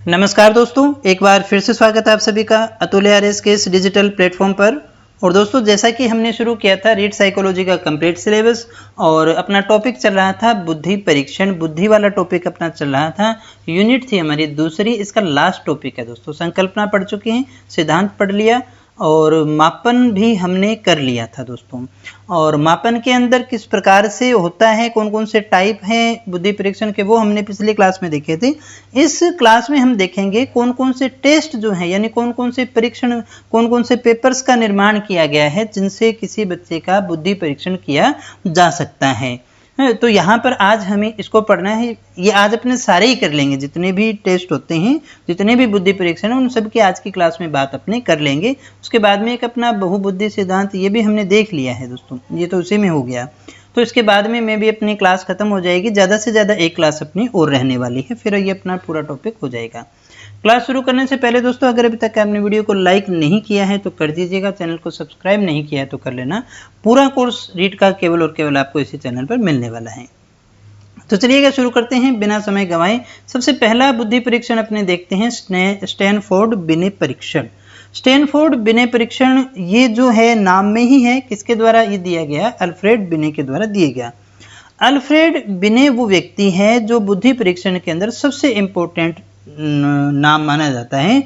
नमस्कार दोस्तों, एक बार फिर से स्वागत है आप सभी का अतुल आरएस के इस डिजिटल प्लेटफॉर्म पर। और दोस्तों, जैसा कि हमने शुरू किया था रीड साइकोलॉजी का कंप्लीट सिलेबस और अपना टॉपिक चल रहा था बुद्धि परीक्षण, बुद्धि वाला टॉपिक अपना चल रहा था। यूनिट थी हमारी दूसरी, इसका लास्ट टॉपिक है दोस्तों। संकल्पना पढ़ चुके हैं, सिद्धांत पढ़ लिया और मापन भी हमने कर लिया था दोस्तों। और मापन के अंदर किस प्रकार से होता है, कौन कौन से टाइप हैं बुद्धि परीक्षण के, वो हमने पिछली क्लास में देखे थे। इस क्लास में हम देखेंगे कौन कौन से टेस्ट जो है, यानी कौन कौन से परीक्षण, कौन कौन से पेपर्स का निर्माण किया गया है जिनसे किसी बच्चे का बुद्धि परीक्षण किया जा सकता है। तो यहाँ पर आज हमें इसको पढ़ना है। ये आज अपने सारे ही कर लेंगे, जितने भी टेस्ट होते हैं, जितने भी बुद्धि परीक्षण हैं, उन सब की आज की क्लास में बात अपने कर लेंगे। उसके बाद में एक अपना बहुबुद्धि सिद्धांत, ये भी हमने देख लिया है दोस्तों, ये तो उसी में हो गया। तो इसके बाद में भी अपनी क्लास खत्म हो जाएगी, ज़्यादा से ज़्यादा एक क्लास अपनी और रहने वाली है, फिर ये अपना पूरा टॉपिक हो जाएगा। क्लास शुरू करने से पहले दोस्तों, अगर अभी तक आपने वीडियो को लाइक नहीं किया है तो कर दीजिएगा, चैनल को सब्सक्राइब नहीं किया है तो कर लेना। पूरा कोर्स रीड का केवल और केवल आपको इसी चैनल पर मिलने वाला है। तो चलिएगा शुरू करते हैं बिना समय गंवाए। सबसे पहला बुद्धि परीक्षण अपने देखते हैं स्टैनफोर्ड बिने परीक्षण। स्टैनफोर्ड बिने परीक्षण ये जो है नाम में ही है, किसके द्वारा ये दिया गया? अल्फ्रेड बिने के द्वारा दिया गया। अल्फ्रेड बिने वो व्यक्ति है जो बुद्धि परीक्षण के अंदर सबसे इंपॉर्टेंट नाम माना जाता है,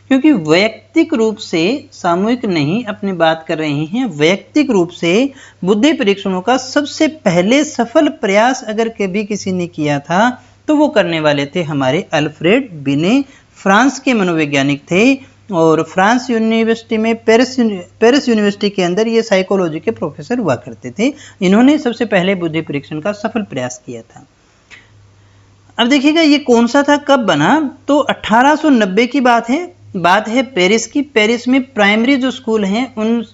क्योंकि वैयक्तिक रूप से, सामूहिक नहीं अपनी बात कर रहे हैं, वैयक्तिक रूप से बुद्धि परीक्षणों का सबसे पहले सफल प्रयास अगर कभी किसी ने किया था तो वो करने वाले थे हमारे अल्फ्रेड बिने। फ्रांस के मनोवैज्ञानिक थे और फ्रांस यूनिवर्सिटी में, पेरिस यूनिवर्सिटी के अंदर ये साइकोलॉजी के प्रोफेसर हुआ करते थे। इन्होंने सबसे पहले बुद्धि परीक्षण का सफल प्रयास किया था। अब देखिएगा ये कौन सा था, कब बना? तो 1890 की बात है पेरिस की। पेरिस में प्राइमरी जो स्कूल हैं उन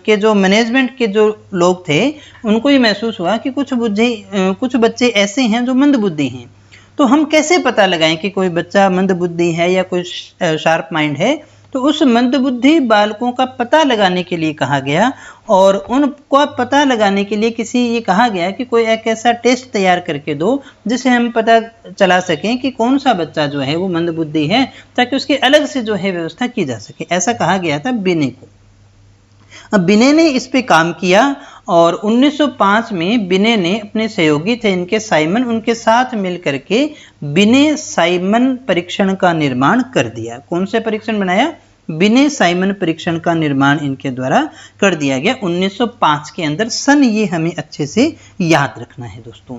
के जो मैनेजमेंट के जो लोग थे, उनको ये महसूस हुआ कि कुछ बच्चे ऐसे हैं जो मंदबुद्धि हैं। तो हम कैसे पता लगाएं कि कोई बच्चा मंदबुद्धि है या कोई शार्प माइंड है? तो उस मंदबुद्धि बालकों का पता लगाने के लिए कहा गया, और उनको पता लगाने के लिए ये कहा गया कि कोई एक ऐसा टेस्ट तैयार करके दो जिसे हम पता चला सकें कि कौन सा बच्चा जो है वो मंदबुद्धि है, ताकि उसकी अलग से जो है व्यवस्था की जा सके। ऐसा कहा गया था बिने को। अब बिने ने इस पे काम किया और 1905 में बिने ने अपने सहयोगी थे इनके साइमन, उनके साथ मिलकर के बिने साइमन परीक्षण का निर्माण कर दिया। कौन से परीक्षण बनाया? बिने साइमन परीक्षण का निर्माण इनके द्वारा कर दिया गया 1905 के अंदर। सन ये हमें अच्छे से याद रखना है दोस्तों।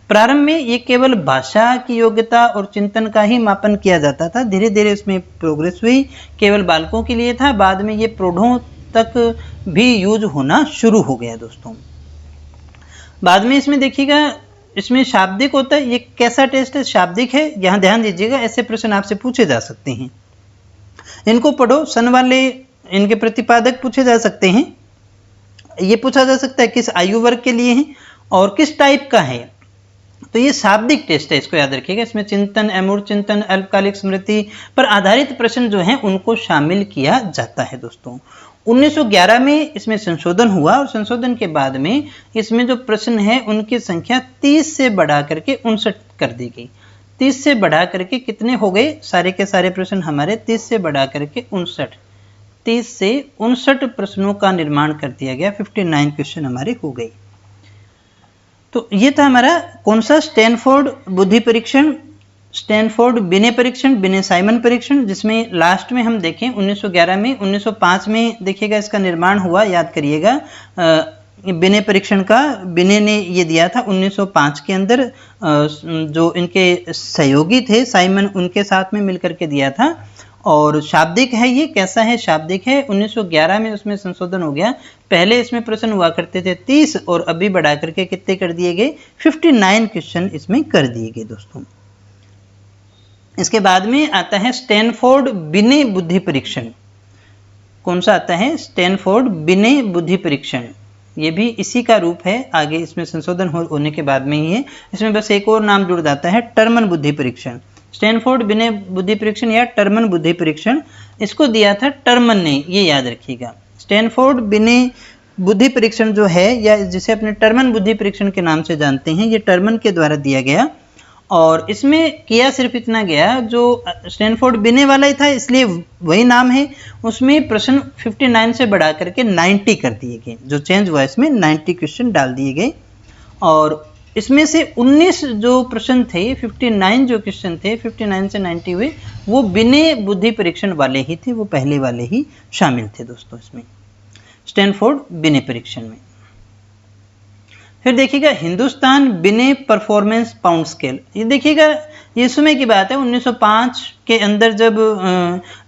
प्रारंभ में ये केवल भाषा की योग्यता और चिंतन का ही मापन किया जाता था, धीरे धीरे इसमें प्रोग्रेस हुई, केवल बालकों के लिए था, बाद में ये प्रौढ़ों तक भी यूज होना शुरू हो गया दोस्तों। बाद में इसमें देखिएगा, इसमें शाब्दिक होता है। ये कैसा टेस्ट है? शाब्दिक है। यहाँ ध्यान दीजिएगा, ऐसे प्रश्न आपसे पूछे जा सकते हैं, इनको पढ़ो। सन वाले इनके प्रतिपादक पूछे जा सकते हैं। ये पूछा जा सकता है किस आयु वर्ग के लिए है और किस टाइप का है। तो ये शाब्दिक टेस्ट है, इसको याद रखिएगा। इसमें चिंतन, अमूर्त चिंतन, अल्पकालिक स्मृति पर आधारित प्रश्न जो हैं उनको शामिल किया जाता है दोस्तों। 1911 में इसमें संशोधन हुआ और संशोधन के बाद में इसमें जो प्रश्न है उनकी संख्या 30 से बढ़ा करके 59 कर दी गई। 30 से बढ़ा करके कितने हो गए? सारे के सारे प्रश्न हमारे 30 से बढ़ा करके 59, 30 से 59 प्रश्नों का निर्माण कर दिया गया। 59 क्वेश्चन हमारे हो गए। तो ये था हमारा कौन सा? स्टैनफोर्ड बुद्धि परीक्षण, स्टैनफोर्ड बिने परीक्षण, बिने साइमन परीक्षण, जिसमें लास्ट में हम देखें 1911 में, 1905 में देखिएगा इसका निर्माण हुआ, याद करिएगा। बिने परीक्षण का बिने ने ये दिया था 1905 के अंदर। जो इनके सहयोगी थे साइमन, उनके साथ में मिलकर के दिया था। और शाब्दिक है, ये कैसा है? शाब्दिक है। 1911 में उसमें संशोधन हो गया। पहले इसमें प्रश्न हुआ करते थे 30 और अभी बढ़ा करके कितने कर दिए गए? 59 क्वेश्चन इसमें कर दिए गए दोस्तों। इसके बाद में आता है स्टैनफोर्ड बिने बुद्धि परीक्षण। कौन सा आता है? स्टैनफोर्ड बिने बुद्धि परीक्षण। ये भी इसी का रूप है, आगे इसमें संशोधन होने के बाद में ही है। इसमें बस एक और नाम जुड़ जाता है, टर्मन बुद्धि परीक्षण। स्टैनफोर्ड बिने बुद्धि परीक्षण या टर्मन बुद्धि परीक्षण, इसको दिया था टर्मन ने, ये याद रखिएगा। स्टैनफोर्ड बिने बुद्धि परीक्षण जो है, या जिसे अपने टर्मन बुद्धि परीक्षण के नाम से जानते हैं, ये टर्मन के द्वारा दिया गया और इसमें किया सिर्फ इतना गया, जो स्टैनफोर्ड बिने वाला ही था इसलिए वही नाम है, उसमें प्रश्न 59 से बढ़ा करके 90 कर दिए गए। जो चेंज हुआ इसमें 90 क्वेश्चन डाल दिए गए और इसमें से 19 जो प्रश्न थे, 59 जो क्वेश्चन थे, 59 से 90 हुए, वो बिने बुद्धि परीक्षण वाले ही थे, वो पहले वाले ही शामिल थे दोस्तों इसमें स्टैनफोर्ड बिने परीक्षण में। फिर देखिएगा हिंदुस्तान बिने परफॉर्मेंस पाउंड स्केल। ये देखिएगा ये समय की बात है, 1905 के अंदर जब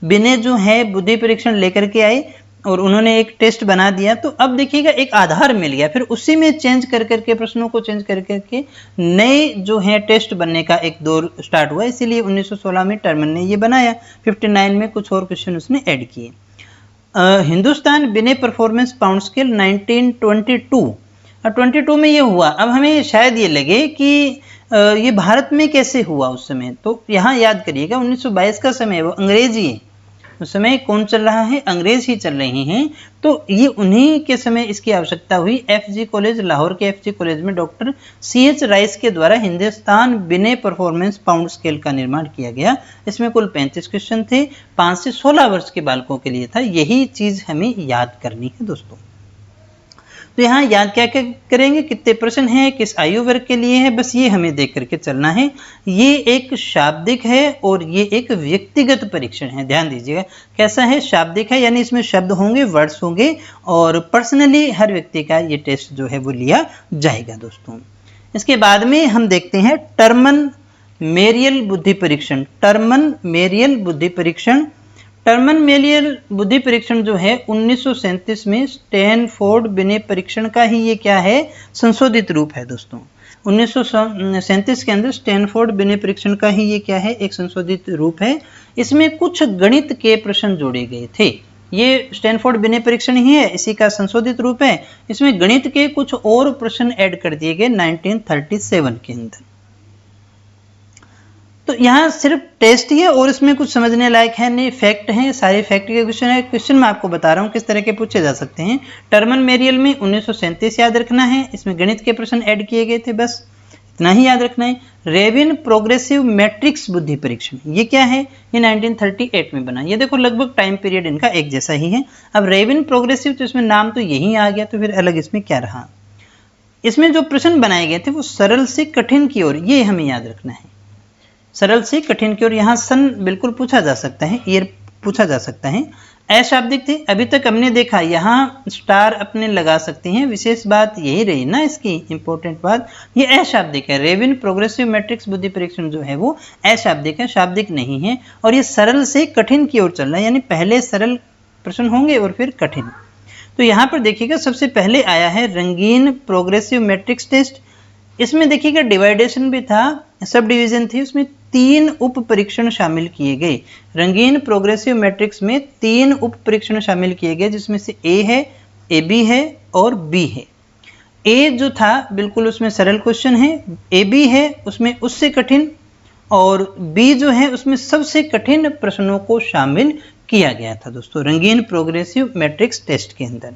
बिने जो है बुद्धि परीक्षण लेकर के आए और उन्होंने एक टेस्ट बना दिया, तो अब देखिएगा एक आधार मिल गया, फिर उसी में चेंज कर करके प्रश्नों को चेंज कर करके नए जो है टेस्ट बनने का एक दौर स्टार्ट हुआ। इसीलिए 1916 में टर्मन ने ये बनाया, 59 में कुछ और क्वेश्चन उसने ऐड किए। हिंदुस्तान बिने परफॉर्मेंस पाउंड स्केल 1922 और 22 में ये हुआ। अब हमें शायद ये लगे कि ये भारत में कैसे हुआ उस समय, तो यहाँ याद करिएगा 1922 का समय वो अंग्रेजी है, उस समय कौन चल रहा है, अंग्रेज ही चल रहे हैं, तो ये उन्हीं के समय इसकी आवश्यकता हुई। एफजी कॉलेज, लाहौर के एफजी कॉलेज में डॉक्टर सीएच राइस के द्वारा हिंदुस्तान बिने परफॉर्मेंस पाउंड स्केल का निर्माण किया गया। इसमें कुल 35 क्वेश्चन थे, 5 से 16 वर्ष के बालकों के लिए था। यही चीज हमें याद करनी है दोस्तों। तो यहाँ याद क्या क्या करेंगे, कितने प्रश्न हैं, किस आयु वर्ग के लिए है, बस ये हमें देख करके चलना है। ये एक शाब्दिक है और ये एक व्यक्तिगत परीक्षण है, ध्यान दीजिएगा। कैसा है, शाब्दिक है, यानी इसमें शब्द होंगे, वर्ड्स होंगे और पर्सनली हर व्यक्ति का ये टेस्ट जो है वो लिया जाएगा दोस्तों। इसके बाद में हम देखते हैं टर्मन मेरियल बुद्धि परीक्षण। टर्मन मेरियल बुद्धि परीक्षण, टर्मन मेरियल बुद्धि परीक्षण जो है 1937 में स्टैनफोर्ड बिने परीक्षण का ही ये क्या है, संशोधित रूप है दोस्तों। 1937 के अंदर स्टैनफोर्ड बिने परीक्षण का ही ये क्या है, एक संशोधित रूप है। इसमें कुछ गणित के प्रश्न जोड़े गए थे। ये स्टैनफोर्ड बिने परीक्षण ही है, इसी का संशोधित रूप है। इसमें गणित के कुछ और प्रश्न ऐड कर दिए गए 1937 के अंदर। तो यहाँ सिर्फ टेस्ट ही है और इसमें कुछ समझने लायक है नहीं, फैक्ट हैं, सारे फैक्ट के क्वेश्चन है। क्वेश्चन मैं आपको बता रहा हूँ किस तरह के पूछे जा सकते हैं। टर्मन मेरियल में 1937 याद रखना है, इसमें गणित के प्रश्न ऐड किए गए थे, बस इतना ही याद रखना है। रेविन प्रोग्रेसिव मैट्रिक्स बुद्धि परीक्षण, ये क्या है, ये 1938 में बना। ये देखो लगभग टाइम पीरियड इनका एक जैसा ही है। अब रेविन प्रोग्रेसिव, तो इसमें नाम तो यही आ गया, तो फिर अलग इसमें क्या रहा। इसमें जो प्रश्न बनाए गए थे वो सरल से कठिन की ओर, ये हमें याद रखना है, सरल से कठिन की ओर। यहाँ सन बिल्कुल पूछा जा सकता है, ईयर पूछा जा सकता है। अशाब्दिक थे, अभी तक हमने देखा यहाँ स्टार अपने लगा सकते हैं, विशेष बात यही रही ना इसकी इंपॉर्टेंट बात, ये अशाब्दिक है। रेविन प्रोग्रेसिव मैट्रिक्स बुद्धि परीक्षण जो है वो अशाब्दिक है, शाब्दिक नहीं है। और ये सरल से कठिन की ओर चल रहा है, यानी पहले सरल प्रश्न होंगे और फिर कठिन। तो यहाँ पर देखिएगा सबसे पहले आया है रंगीन प्रोग्रेसिव मैट्रिक्स टेस्ट। इसमें देखिएगा डिवाइडेशन भी था, सब डिवीजन थी, उसमें 3 उप परीक्षण शामिल किए गए। रंगीन प्रोग्रेसिव मैट्रिक्स में 3 उप परीक्षण शामिल किए गए, जिसमें से ए है, ए बी है और बी है। ए जो था बिल्कुल उसमें सरल क्वेश्चन है, ए बी है उसमें उससे कठिन, और बी जो है उसमें सबसे कठिन प्रश्नों को शामिल किया गया था दोस्तों रंगीन प्रोग्रेसिव मैट्रिक्स टेस्ट के अंदर।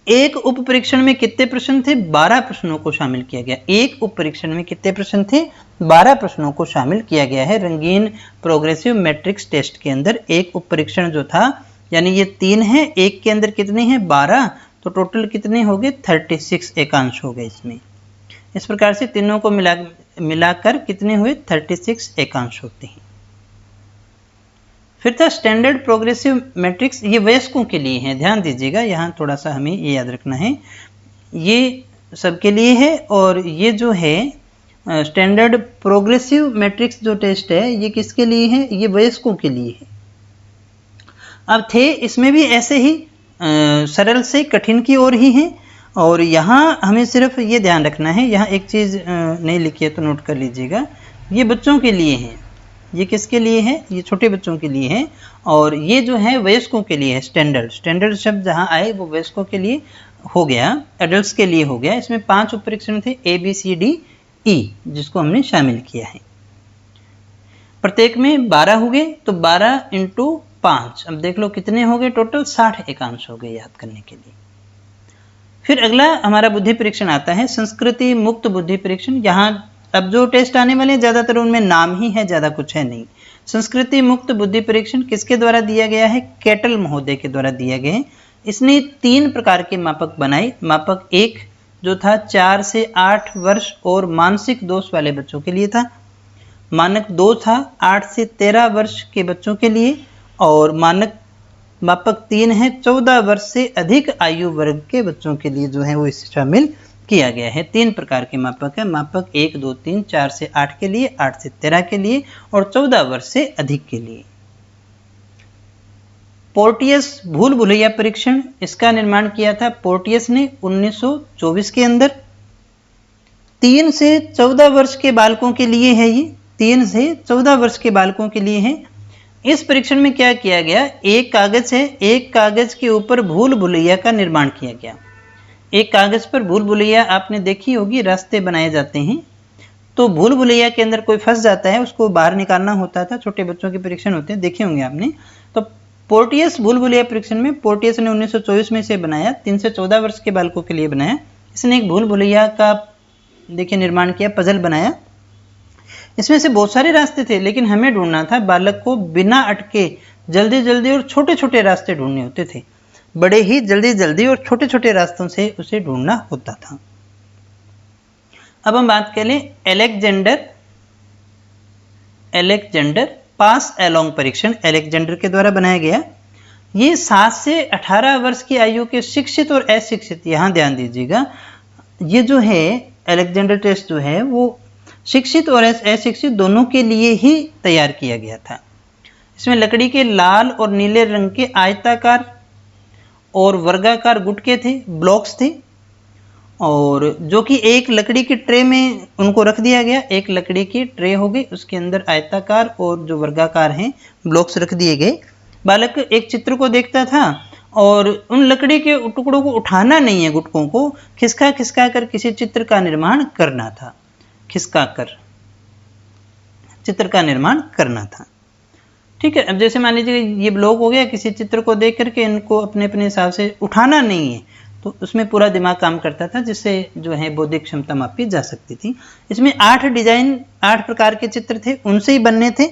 एक उप परीक्षण में कितने प्रश्न थे, 12 प्रश्नों को शामिल किया गया। एक उप परीक्षण में कितने प्रश्न थे, 12 प्रश्नों को शामिल किया गया है रंगीन प्रोग्रेसिव मैट्रिक्स टेस्ट के अंदर। एक उप परीक्षण जो था, यानी ये 3 है, एक के अंदर कितने हैं, 12, तो टोटल कितने हो गए, 36 एकांश हो गए इसमें। इस प्रकार से तीनों को मिलाकर कितने हुए, 36 एकांश होते हैं। फिर था स्टैंडर्ड प्रोग्रेसिव मैट्रिक्स, ये वयस्कों के लिए है, ध्यान दीजिएगा, यहाँ थोड़ा सा हमें ये याद रखना है, ये सबके लिए है। और ये जो है स्टैंडर्ड प्रोग्रेसिव मैट्रिक्स जो टेस्ट है, ये किसके लिए है, ये वयस्कों के लिए है। अब थे इसमें भी ऐसे ही सरल से कठिन की ओर ही है। और यहाँ हमें सिर्फ ये ध्यान रखना है, यहाँ एक चीज़ नहीं लिखी है तो नोट कर लीजिएगा, ये बच्चों के लिए है। ये किसके लिए है, ये छोटे बच्चों के लिए है। और ये जो है वयस्कों के लिए है। स्टैंडर्ड, स्टैंडर्ड शब्द जहाँ आए वो वयस्कों के लिए हो गया, एडल्ट्स के लिए हो गया। इसमें 5 उप परीक्षण थे, A B C D E, जिसको हमने शामिल किया है। प्रत्येक में 12 हो गए, तो 12 × 5, अब देख लो कितने हो गए, टोटल 60 एकांश हो गए याद करने के लिए। फिर अगला हमारा बुद्धि परीक्षण आता है संस्कृति मुक्त बुद्धि परीक्षण। यहाँ अब जो टेस्ट आने वाले हैं ज़्यादातर उनमें नाम ही है, ज़्यादा कुछ है नहीं। संस्कृति मुक्त बुद्धि परीक्षण किसके द्वारा दिया गया है? कैटल महोदय के द्वारा दिया गया है। इसने 3 प्रकार के मापक बनाए। मापक 1 जो था 4 से 8 वर्ष और मानसिक दोष वाले बच्चों के लिए था। मानक 2 था 8 से 13 वर्ष के बच्चों के लिए, और मापक 3 है 14 वर्ष से अधिक आयु वर्ग के बच्चों के लिए जो है वो इसे शामिल किया गया है। 3 प्रकार के मापक है। मापक 1, 2, 3, 4 से 8 के लिए, 8 से 13 के लिए और 14 वर्ष से अधिक के लिए। पोर्टियस भूल भुलैया परीक्षण, इसका निर्माण किया था पोर्टियस ने 1924 के अंदर। 3 से 14 वर्ष के बालकों के लिए है ये, 3 से 14 वर्ष के बालकों के लिए है। इस परीक्षण में क्या किया गया? एक कागज है, एक कागज के ऊपर भूल भुलैया का निर्माण किया गया। एक कागज पर भूल भुलैया आपने देखी होगी, रास्ते बनाए जाते हैं, तो भूल भुलैया के अंदर कोई फंस जाता है, उसको बाहर निकालना होता था। छोटे बच्चों के परीक्षण होते हैं, देखे होंगे आपने। तो पोर्टियस भूल भुलैया परीक्षण में पोर्टियस ने 1924 में इसे बनाया, 3 से 14 वर्ष के बालकों के लिए बनाया। इसने एक भूल भुलैया का देखिए निर्माण किया, पजल बनाया। इसमें से बहुत सारे रास्ते थे, लेकिन हमें ढूंढना था, बालक को बिना अटके जल्दी जल्दी और छोटे छोटे रास्ते ढूंढने होते थे। बड़े ही जल्दी जल्दी और छोटे छोटे रास्तों से उसे ढूंढना होता था। अब हम बात करें एलेक्जेंडर पास अलोंग परीक्षण, एलेक्जेंडर के द्वारा बनाया गया। ये 7 से 18 वर्ष की आयु के शिक्षित और अशिक्षित, यहां ध्यान दीजिएगा, ये जो है एलेक्जेंडर टेस्ट जो है वो शिक्षित और अशिक्षित दोनों के लिए ही तैयार किया गया था। इसमें लकड़ी के लाल और नीले रंग के आयताकार और वर्गाकार गुटके थे, ब्लॉक्स थे, और जो कि एक लकड़ी की ट्रे में उनको रख दिया गया। एक लकड़ी की ट्रे हो गई, उसके अंदर आयताकार और जो वर्गाकार हैं ब्लॉक्स रख दिए गए। बालक एक चित्र को देखता था और उन लकड़ी के टुकड़ों को उठाना नहीं है, गुटकों को खिसका खिसका कर किसी चित्र का निर्माण करना था। खिसका कर चित्र का निर्माण करना था। ठीक है, अब जैसे मान लीजिए ये ब्लॉक हो गया, किसी चित्र को देख करके इनको अपने अपने हिसाब से उठाना नहीं है, तो उसमें पूरा दिमाग काम करता था, जिससे जो है बौद्धिक क्षमता मापी जा सकती थी। इसमें 8 डिजाइन, 8 प्रकार के चित्र थे, उनसे ही बनने थे।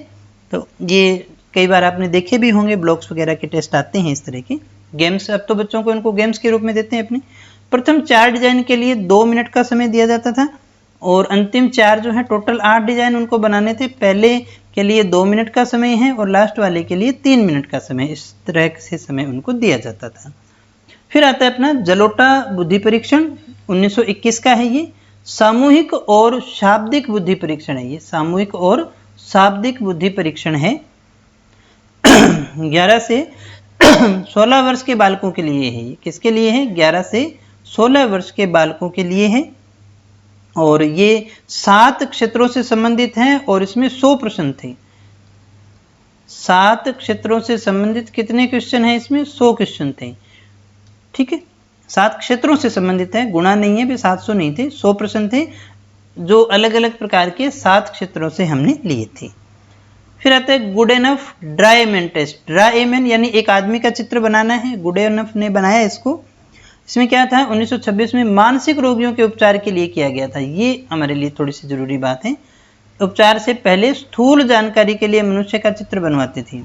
तो ये कई बार आपने देखे भी होंगे, ब्लॉक्स वगैरह के टेस्ट आते हैं इस तरह के। गेम्स, अब तो बच्चों को इनको गेम्स के रूप में देते हैं अपने। प्रथम 4 डिजाइन के लिए 2 मिनट का समय दिया जाता था, और अंतिम 4 जो है टोटल 8 डिजाइन उनको बनाने थे। पहले के लिए 2 मिनट का समय है और लास्ट वाले के लिए 3 मिनट का समय, इस तरह से समय उनको दिया जाता था। फिर आता है अपना जलोटा बुद्धि परीक्षण, 1921 का है ये। सामूहिक और शाब्दिक बुद्धि परीक्षण है ये, सामूहिक और शाब्दिक बुद्धि परीक्षण है। 11 से 16 वर्ष के बालकों के लिए है ये। किसके लिए है? 11 से 16 वर्ष के बालकों के लिए है, और ये 7 क्षेत्रों से संबंधित हैं, और इसमें 100 प्रश्न थे। 7 क्षेत्रों से संबंधित कितने क्वेश्चन हैं इसमें? 100 क्वेश्चन थे। ठीक है, 7 क्षेत्रों से संबंधित है, गुणा नहीं है, भी 700 नहीं थे, 100 प्रश्न थे, जो अलग अलग प्रकार के 7 क्षेत्रों से हमने लिए थे। फिर आता है गुड एनफ ड्राईमैन टेस्ट। ड्राईमैन यानी एक आदमी का चित्र बनाना है, गुड एनफ ने बनाया इसको। इसमें क्या था? 1926 में मानसिक रोगियों के उपचार के लिए किया गया था। ये हमारे लिए थोड़ी सी जरूरी बात है। उपचार से पहले स्थूल जानकारी के लिए मनुष्य का चित्र बनवाते थे,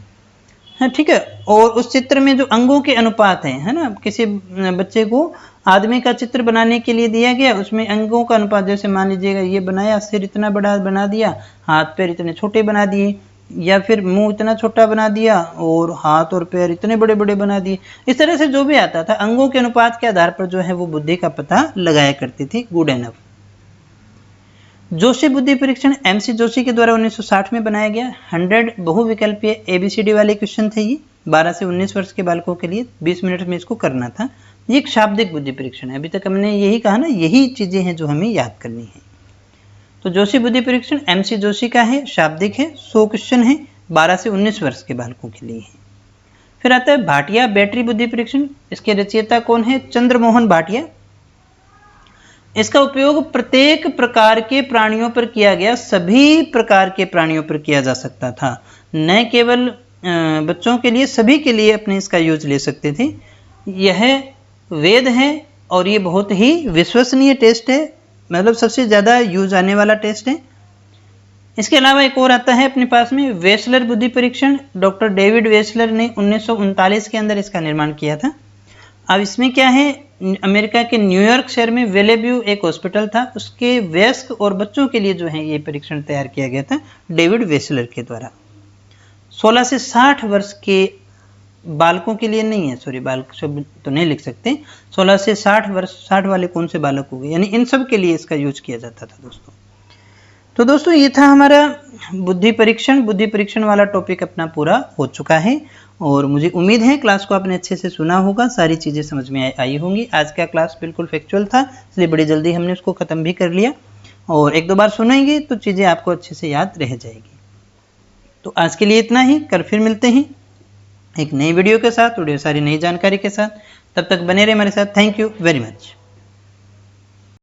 हाँ ठीक है, और उस चित्र में जो अंगों के अनुपात हैं, है ना, किसी बच्चे को आदमी का चित्र बनाने के लिए दिया गया, उसमें अंगों का अनुपात, जैसे मान लीजिएगा ये बनाया, सिर इतना बड़ा बना दिया, हाथ पैर इतने छोटे बना दिए, या फिर मुंह इतना छोटा बना दिया और हाथ और पैर इतने बड़े बड़े बना दिए। इस तरह से जो भी आता था, अंगों के अनुपात के आधार पर जो है वो बुद्धि का पता लगाया करती थी गुड एनफ। जोशी बुद्धि परीक्षण MC जोशी के द्वारा 1960 में बनाया गया। 100 बहुविकल्पीय ABCD वाले क्वेश्चन थे ये, 12 से 19 वर्ष के बालकों के लिए, 20 मिनट में इसको करना था। ये एक शाब्दिक बुद्धि परीक्षण है। अभी तक हमने यही कहा ना, यही चीजें हैं जो हमें याद करनी है। तो जोशी बुद्धि परीक्षण MC जोशी का है, शाब्दिक है, 100 क्वेश्चन है, 12 से 19 वर्ष के बालकों के लिए है। फिर आता है भाटिया बैटरी बुद्धि परीक्षण। इसके रचयिता कौन है? चंद्रमोहन भाटिया। इसका उपयोग प्रत्येक प्रकार के प्राणियों पर किया गया, सभी प्रकार के प्राणियों पर किया जा सकता था, न केवल बच्चों के लिए, सभी के लिए अपने इसका यूज ले सकते थे। यह वेद है और ये बहुत ही विश्वसनीय टेस्ट है, मतलब सबसे ज़्यादा यूज आने वाला टेस्ट है। इसके अलावा एक और आता है अपने पास में वेसलर बुद्धि परीक्षण। डॉक्टर डेविड वेसलर ने 1939 के अंदर इसका निर्माण किया था। अब इसमें क्या है, अमेरिका के न्यूयॉर्क शहर में वेलेव्यू एक हॉस्पिटल था, उसके वयस्क और बच्चों के लिए जो है ये परीक्षण तैयार किया गया था डेविड वेसलर के द्वारा। 16 से 60 वर्ष के बालकों के लिए नहीं है, सॉरी बालक शब्द तो नहीं लिख सकते, 16 से 60 वर्ष, 60 वाले कौन से बालक हो गए, यानी इन सब के लिए इसका यूज किया जाता था दोस्तों। तो दोस्तों ये था हमारा बुद्धि परीक्षण वाला टॉपिक अपना पूरा हो चुका है और मुझे उम्मीद है क्लास को आपने अच्छे से सुना होगा, सारी चीज़ें समझ में आई होंगी। आज का क्लास बिल्कुल फैक्चुअल था, इसलिए बड़ी जल्दी हमने उसको ख़त्म भी कर लिया और एक दो बार सुनेंगे तो चीज़ें आपको अच्छे से याद रह जाएगी। तो आज के लिए इतना ही, कल फिर मिलते हैं एक नई वीडियो के साथ, ढेर सारी नई जानकारी के साथ। तब तक बने रहे हमारे साथ। Thank you very much.